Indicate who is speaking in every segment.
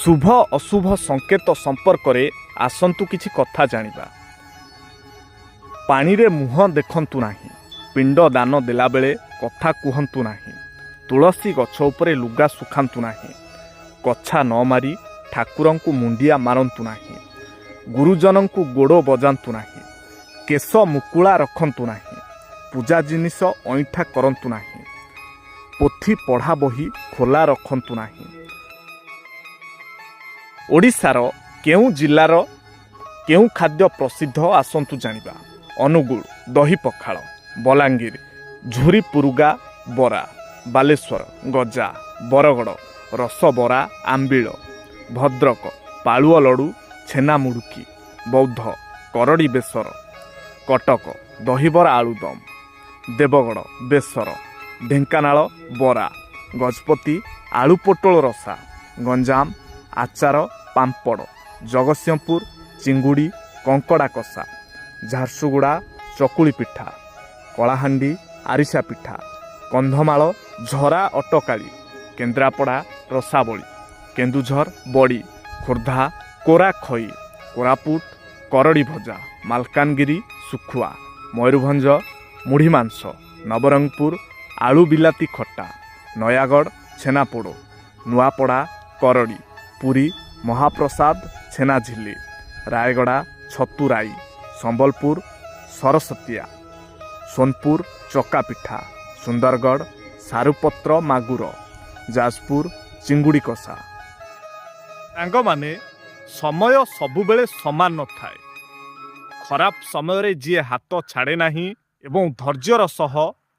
Speaker 1: शुभ अशुभ संकेत संपर्क में आसंतु किछि कथा जानिबा। पानी रे मुह देखंतु नाही, पिंड दान देला बेले कथा कुहंतु नाही, तुलसी गछ उपरे लुगा सुखांतु नाही, कछा न मारी ठाकुरंकु मुंडिया मारंतु नाही, गुरुजनंकु गोड़ बजांतु नाही, केश मुकुला रखंतु नाही, पूजा जिनिस अईठा करंतु नाही, पोथी पढ़ा बही खोला रखंतु नाही। ओडिशार केउ जिल्लार केउ खाद्य प्रसिद्ध आसंतु जानिबा। अनुगुल दही पखाल, बलांगीर झुरी पुरुगा बरा, बालेश्वर गजा, बरगड़ रसबरा आंबिल, भद्रक पालुआ लडू छेना मुड़ुकी, बौद्ध करड़ी बेसर, कटक दहीबरा आलुदम, देवगड़ बेसर, ढेंकानाल बरा, गजपति आलू पोटल रसा, गंजाम आचार पांपड़, जगतसिंहपुर चिंगुड़ी कंकड़ा कषा, झारसुगुड़ा चकुली पिठा, कलाहांडी आरिसा पिठा, कंधमाल झरा अटकाली, केन्द्रापड़ा रसाबली, केन्दुझर बड़ी, खोर्धा कोरा खई, कोरापुट करड़ी भजा, मालकानगिरी सुखुआ, मयूरभंज मुढ़ी मांस, नवरंगपुर आलू बिलाती खट्टा, नयागढ़ छेनापोड़, नुआपड़ा करड़ी, पुरी महाप्रसाद छेना झिल्ली, रायगड़ा छतुराई, संबलपुर सरस्वतिया, सोनपुर चका पिठा, सुंदरगढ़ सारुपत्र मागुर, जाजपुर चिंगुड़ी कषा। सांग माने समय सबुबेले समान न थाए। खराब समय रे जी हाथ छाड़े नाही एवं धैर्यर सह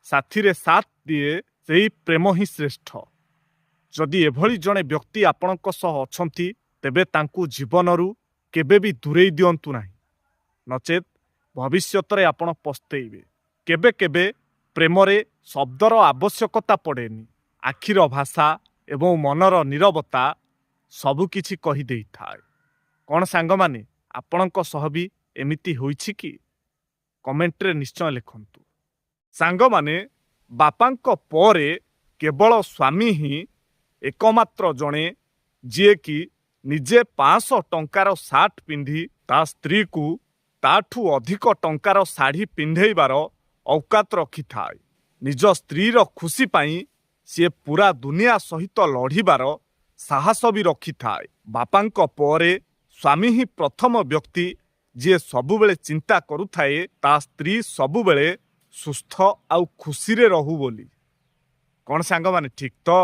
Speaker 1: साथी रे साथ दिए सेही प्रेम ही श्रेष्ठ। जदि एभली जड़े व्यक्ति आपणक सह अछंती तेबे तांकु जीवनरू केबे भी दूरेई दियंतु नाही, नचेत भविष्यत रे आपण पस्तेइबे। केबे केबे प्रेम रे शब्दर आवश्यकता पड़ेनी, आखिर भाषा एवं मनर नीरवता सबुकिछि कहि देई थाए। कौन सांग माने आपणक सह भी एमिति होइछि कि? कमेंट रे निश्चय लिखंतु। सांग माने बापांक परे केवल स्वामी ही एकमात्र जणे जे कि निजे 500 टंकार सार्ट पिंधि ता स्त्री को ताठू अधिक टंकार शाढ़ी पिंधेबार औकात रखि थाए। निज स्त्रीर खुशी पाई सी पूरा दुनिया सहित लढ़िबार साहस भी रखि थाए। बापांक परे स्वामी ही प्रथम व्यक्ति जे सबुबेले चिंता करुथाए ता स्त्री सबुबेले सुस्थ आउ खुशी रे रहू बोली। कौन सांग माने ठीक तो?